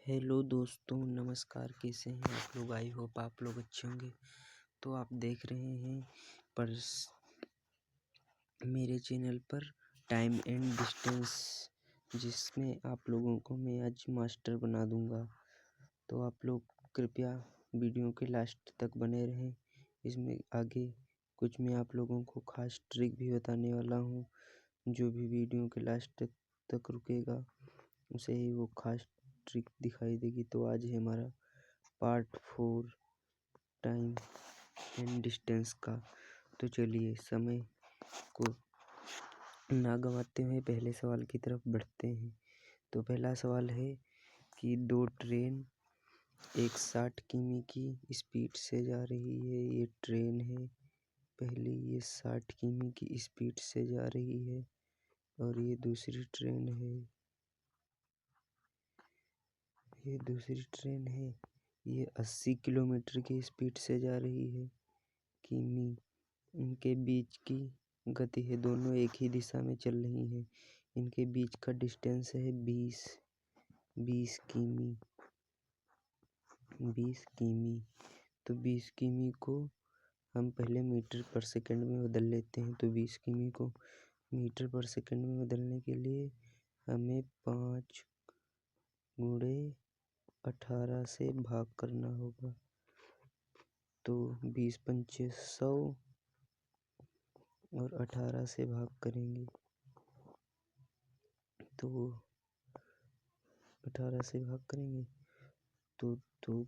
Hello दोस्तों, नमस्कार। कैसे हैं आप लोग? आई होप आप लोग अच्छे होंगे। तो आप देख रहे हैं पर मेरे चैनल पर टाइम एंड डिस्टेंस, जिसमें आप लोगों को मैं आज मास्टर बना दूंगा। तो आप लोग कृपया वीडियो के लास्ट तक बने रहें। इसमें आगे कुछ मैं आप लोगों को खास ट्रिक भी बताने वाला हूँ। जो भी वीडियो के लास्ट तक रुकेगा उसे ही वो खास ट्रिक दिखाई देगी। तो आज है हमारा पार्ट 4 टाइम एंड डिस्टेंस का। तो चलिए समय को ना गंवाते हुए पहले सवाल की तरफ बढ़ते हैं। तो पहला सवाल है कि दो ट्रेन एक 60 किमी की स्पीड से जा रही है। ये ट्रेन है पहली, ये 60 किमी की स्पीड से जा रही है। और ये दूसरी ट्रेन है, ये 80 किलोमीटर की स्पीड से जा रही है। किमी इनके बीच की गति है, दोनों एक ही दिशा में चल रही हैं। इनके बीच का डिस्टेंस है 20 किमी। तो 20 किमी को हम पहले मीटर पर सेकंड में बदल लेते हैं। तो 20 किमी को मीटर पर सेकंड में बदलने के लिए हमें 5 गुणे 18 से भाग करना होगा। तो 20 पंचे 100 और 18 से भाग करेंगे तो 18 से भाग करेंगे तो 2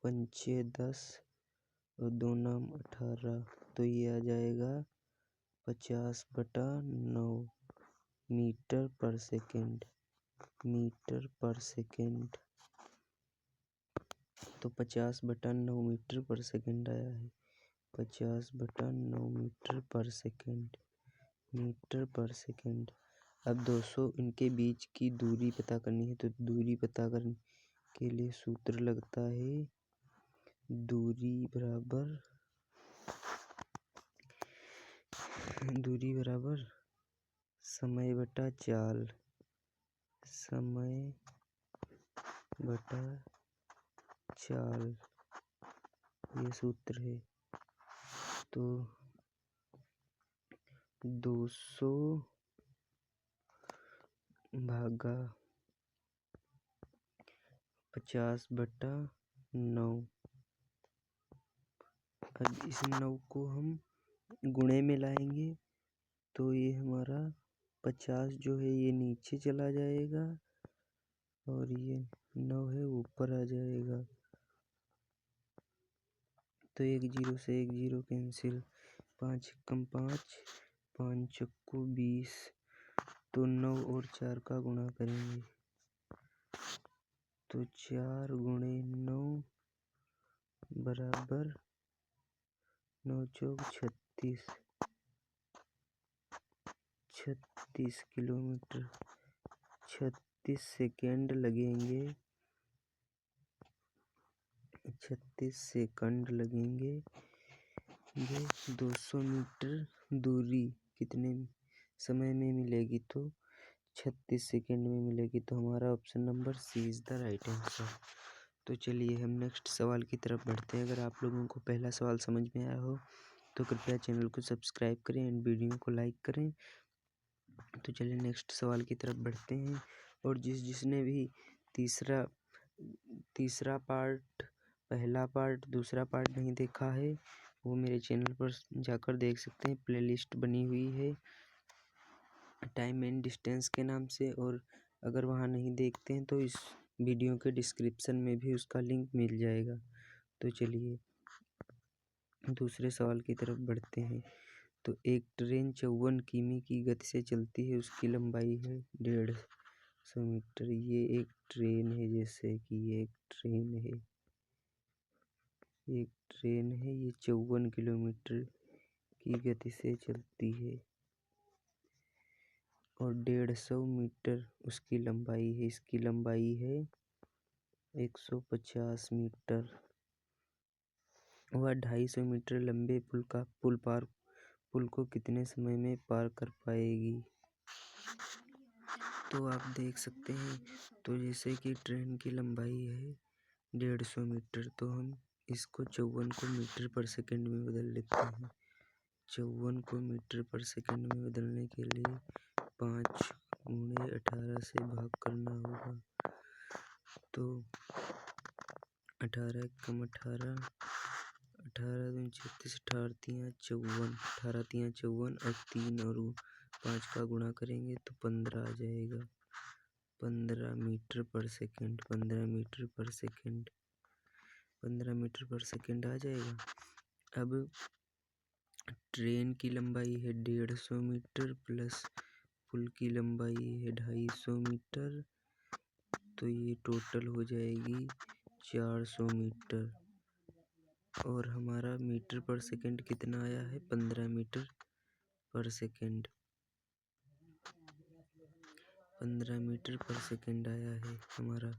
पंचे 10 और 2 नाम 18। तो ये आ जाएगा 50/9 मीटर पर सेकंड। तो 50/9 मीटर पर सेकंड आया है। 50/9 मीटर पर सेकंड। अब 200 इनके बीच की दूरी पता करनी है। तो दूरी पता करने के लिए सूत्र लगता है दूरी बराबर समय बटा चाल। ये सूत्र है। तो 200 भागा 50/9। अब इस 9 को हम गुणे में लाएंगे तो ये हमारा 50 जो है ये नीचे चला जाएगा और ये 9 है ऊपर आ जाएगा। तो 1 0 से 1 0 कैंसिल। 5 एकम 5, 5 चक्कू 20। तो 9 और 4 का गुणा करेंगे तो 4 गुणे 9 बराबर 9 चौक 36 किलोमीटर। 36 सेकंड लगेंगे। 36 सेकंड लगेंगे। ये 200 मीटर दूरी कितने समय में मिलेगी? तो 36 सेकंड में मिलेगी। तो हमारा option number C is the right answer. तो चलिए हम नेक्स्ट सवाल की तरफ बढ़ते हैं। अगर आप लोगों को पहला सवाल समझ में आया हो तो कृपया चैनल को सब्सक्राइब करें एंड वीडियो को लाइक करें। तो चलिए नेक्स्ट सवाल की तरफ बढ़ते हैं। और जिसने भी तीसरा पार्ट, पहला पार्ट, दूसरा पार्ट नहीं देखा है वो मेरे चैनल पर जाकर देख सकते हैं। प्लेलिस्ट बनी हुई है टाइम एंड डिस्टेंस के नाम से। और अगर वहाँ नहीं देखते हैं तो इस वीडियो के डिस्क्रिप्शन में भी उसका लिंक मिल जाएगा। तो चलिए दूसरे सवाल की तरफ बढ़ते हैं। तो एक ट्रेन 54 किमी की गति से चलती है, उसकी लंबाई है 150 मीटर। ये एक ट्रेन है, जैसे कि ये एक ट्रेन है, ये 54 किलोमीटर की गति से चलती है और 150 मीटर उसकी लंबाई है। इसकी लंबाई है 150 मीटर। वह 250 मीटर लंबे पुल को कितने समय में पार कर पाएगी? तो आप देख सकते हैं। तो जैसे कि ट्रेन की लंबाई है 150 मीटर, तो हम इसको 54 को मीटर पर सेकंड में बदल लेते हैं। 54 को मीटर पर सेकंड में बदलने के लिए 5 × 18 से भाग करना होगा। तो 18 × 18, 18 दूनी 36, 18 तियाँ 54, 18 तियाँ 54 और 3 और 5 का गुणा करेंगे तो 15 आ जाएगा। 15 मीटर पर सेकंड, 15 मीटर पर सेकंड, 15 मीटर पर सेकंड आ जाएगा। अब ट्रेन की लंबाई है 150 मीटर प्लस पुल की लंबाई है 250 मीटर, तो ये टोटल हो जाएगी 400 मीटर। और हमारा मीटर पर सेकंड कितना आया है? 15 मीटर पर सेकंड, 15 मीटर पर सेकंड आया है हमारा।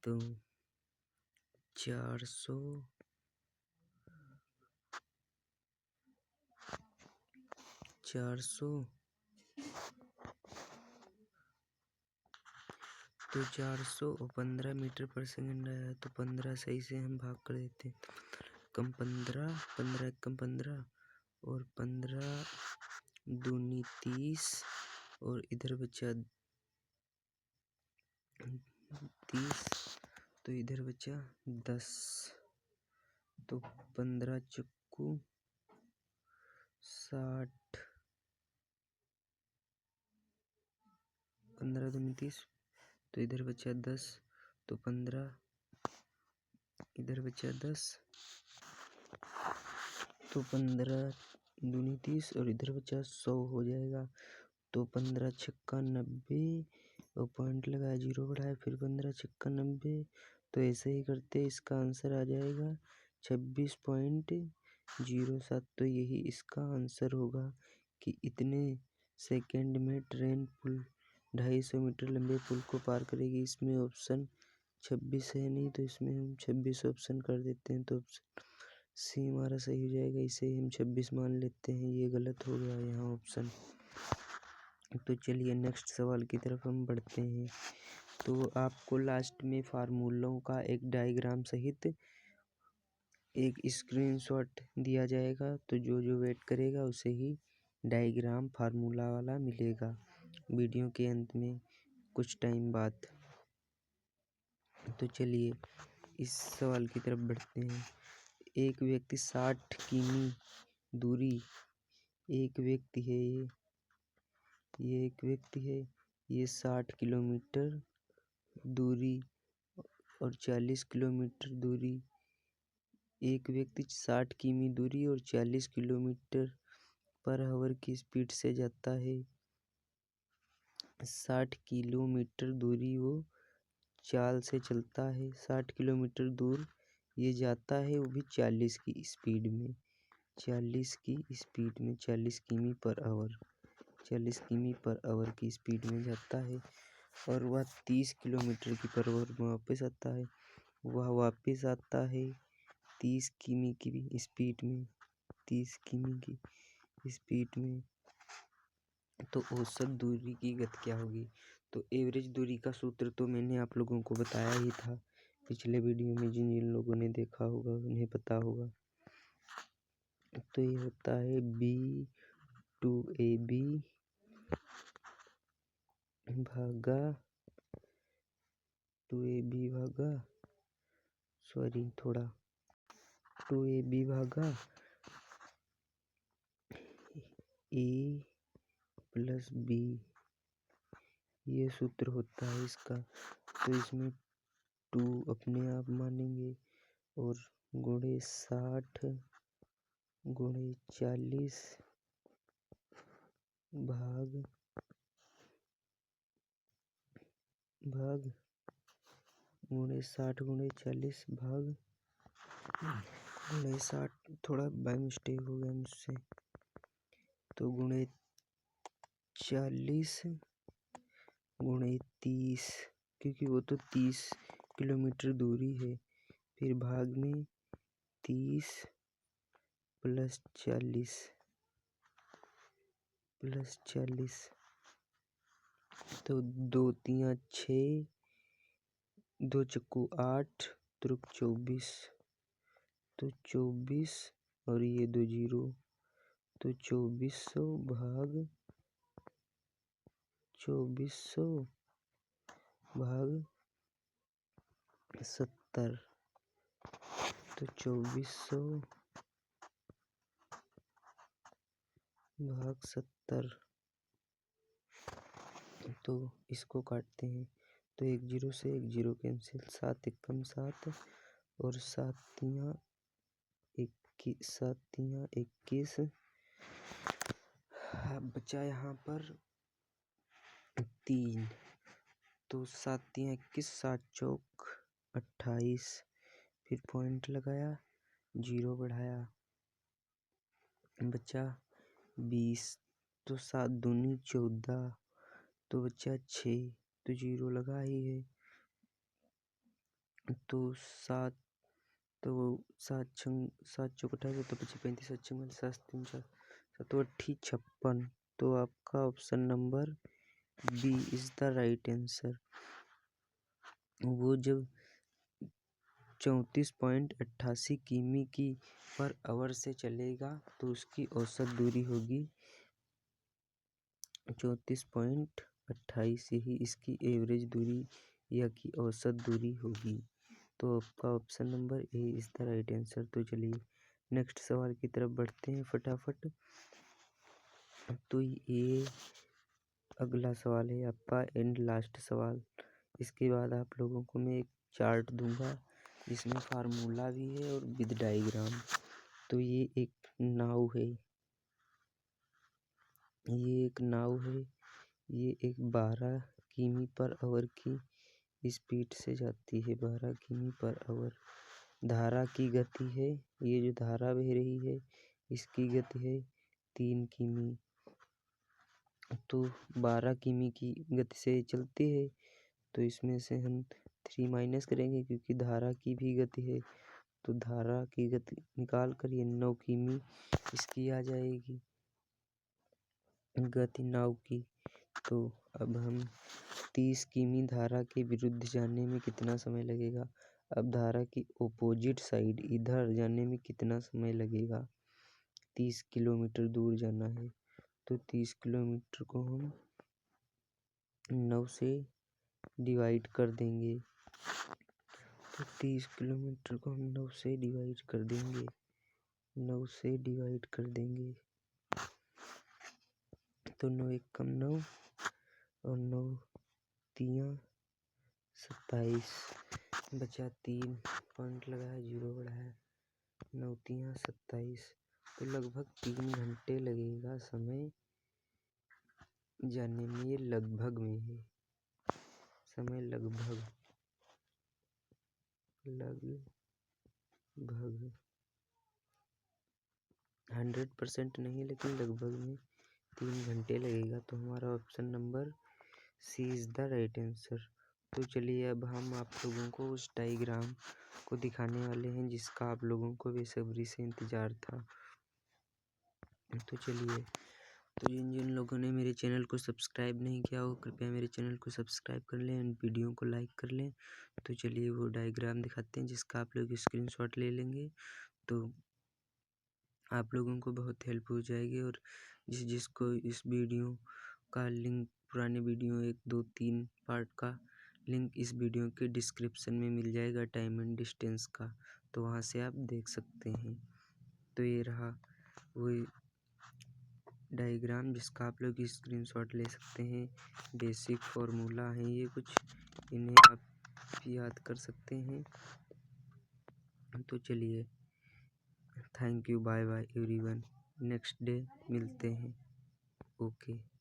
तो 400 तो 400 और 15 मीटर पर सेकंड आया, तो 15 सही से हम भाग कर देते हैं। कम 15, 15 कम 15 और 15 दूनी 30 और इधर बचा 30, तो इधर बचा 10। तो 15 चक्कू 60, 15 दूनी 30, तो इधर बचा 10, तो 15 इधर बचा 10, तो 15 दूनी 30 और इधर बचा 100 हो जाएगा। तो 15 छक्का 90 और पॉइंट लगाया, 0 बढ़ाया, फिर 15 छक्का 90, तो ऐसे ही करते इसका आंसर आ जाएगा 26.07। तो यही इसका आंसर होगा कि इतने सेकंड में ट्रेन पुल 250 मीटर लंबे पुल को पार करेगी। इसमें ऑप्शन 26 है नहीं, तो इसमें हम 26 ऑप्शन कर देते हैं, तो ऑप्शन सी हमारा सही हो जाएगा। इसे हम 26 मान लेते हैं, ये गलत हो गया यहाँ ऑप्शन। तो चलिए नेक्स्ट सवाल की तरफ हम बढ़ते हैं। तो आपको लास्ट में फार्मूलों का एक डायग्राम सहित एक स्क्रीनशॉट दिया जाएगा, तो जो जो वेट करेगा उसे ही डायग्राम फार्मूला वाला मिलेगा वीडियो के अंत में कुछ टाइम बाद। तो चलिए इस सवाल की तरफ बढ़ते हैं। एक व्यक्ति 60 किमी दूरी, एक व्यक्ति है ये एक व्यक्ति है, ये 60 किलोमीटर दूरी और 40 किलोमीटर दूरी, एक व्यक्ति 60 किमी दूरी और 40 किलोमीटर पर आवर की स्पीड से जाता है। 60 किलोमीटर दूरी वो चाल से चलता है, 60 किलोमीटर दूर ये जाता है, वो भी 40 की स्पीड में, 40 की स्पीड में, 40 किमी पर आवर, 40 किमी पर आवर की स्पीड में जाता है। और वह 30 किलोमीटर की पर आवर में वापस आता है। वह वापस आता है 30 किमी की स्पीड में, 30 किमी की स्पीड में। तो औसत दूरी की गति क्या होगी? तो एवरेज दूरी का सूत्र तो मैंने आप लोगों को बताया ही था पिछले वीडियो में, जिन जिन लोगों ने देखा होगा उन्हें पता होगा। तो ये होता है B2AB भागा 2AB भागा 2AB भागा A प्लस B, ये सूत्र होता है इसका। तो इसमें 2 अपने आप मानेंगे और गुणे 60 गुणे 40 भाग गुणे 60 गुणे 40 भाग गुणे 60, थोड़ा बाय मिस्टेक हो गया मुझसे, तो गुणे 40 गुणे 30, क्योंकि वो तो 30 किलोमीटर दूरी है, फिर भाग में 30 प्लस 40 तो 2 तियाँ 6, 2 चक्कू 8, तुरुक 24, तो 24 और ये 2 जीरो, तो 2400 भाग 70, तो 2400 भाग 70। तो इसको काटते हैं, तो 1 जीरो से 1 जीरो कैंसिल, 7 एकम 7 और 7 तियाँ 21। बचा यहाँ पर 3, तो 7 तियाँ 21, 7 चौक 28, फिर पॉइंट लगाया, जीरो बढ़ाया, बचा 20, तो 7 दूनी 14, तो बचा 6, तो जीरो लगा ही है, तो 7 चौक 28, तो 25 35 7 छंग 7 3 4 7 8 56। तो आपका option number B is the right answer. वो जब 34.88 किमी की पर आवर से चलेगा तो उसकी औसत दूरी होगी 34.28, यही इसकी एवरेज दूरी या की औसत दूरी होगी। तो आपका option number A is the right answer. तो चलिए नेक्स्ट सवाल की तरफ बढ़ते हैं फटाफट। तो ये अगला सवाल है आपका एंड लास्ट सवाल। इसके बाद आप लोगों को मैं एक चार्ट दूंगा जिसमें फार्मूला भी है और विद डायग्राम। तो ये एक नाव है, ये 12 किमी पर आवर की स्पीड से जाती है, 12 किमी पर आवर। धारा की गति है, ये जो धारा बह रही है इसकी गति है 3 किमी। तो 12 किमी की गति से चलती है, तो इसमें से हम 3 माइनस करेंगे क्योंकि धारा की भी गति है। तो धारा की गति निकाल कर ये 9 किमी इसकी आ जाएगी गति नाव की। तो अब हम 30 किमी धारा के विरुद्ध जाने में कितना समय लगेगा। अब धारा की ओपोजिट साइड इधर जाने में कितना समय लगेगा। 30 किलोमीटर दूर जाना है, तो 30 किलोमीटर को हम 9 से डिवाइड कर देंगे। तो 30 किलोमीटर को हम 9 से डिवाइड कर देंगे, 9 से डिवाइड कर देंगे। तो 9 एकम 9 और 9 तियाँ 27, बचा 3, पॉइंट लगाया, जीरो बढ़ाया, 9 तियाँ 27। तो लगभग 3 घंटे लगेगा समय जाने में। ये लगभग में है समय, लगभग 100% नहीं, लेकिन लगभग में 3 घंटे लगेगा। तो हमारा option number C is the right answer. तो चलिए अब हम आप लोगों को उस डायग्राम को दिखाने वाले हैं जिसका आप लोगों को बेसब्री से इंतज़ार था। तो चलिए, तो जिन लोगों ने मेरे चैनल को सब्सक्राइब नहीं किया हो कृपया मेरे चैनल को सब्सक्राइब कर लें एंड वीडियो को लाइक कर लें। तो चलिए वो डायग्राम दिखाते हैं जिसका आप लोग स्क्रीनशॉट ले लेंगे, तो आप लोगों को बहुत हेल्प हो जाएगी। और जिसको इस वीडियो का लिंक, पुराने वीडियो 1 2 3 पार्ट का लिंक इस वीडियो के डिस्क्रिप्शन में मिल जाएगा, टाइम एंड डिस्टेंस का, तो वहाँ से आप देख सकते हैं। तो ये रहा वही डायग्राम जिसका आप लोग स्क्रीनशॉट ले सकते हैं। बेसिक फार्मूला हैं ये कुछ, इन्हें आप याद कर सकते हैं। तो चलिए, thank you, bye bye everyone, next day मिलते हैं। ओके।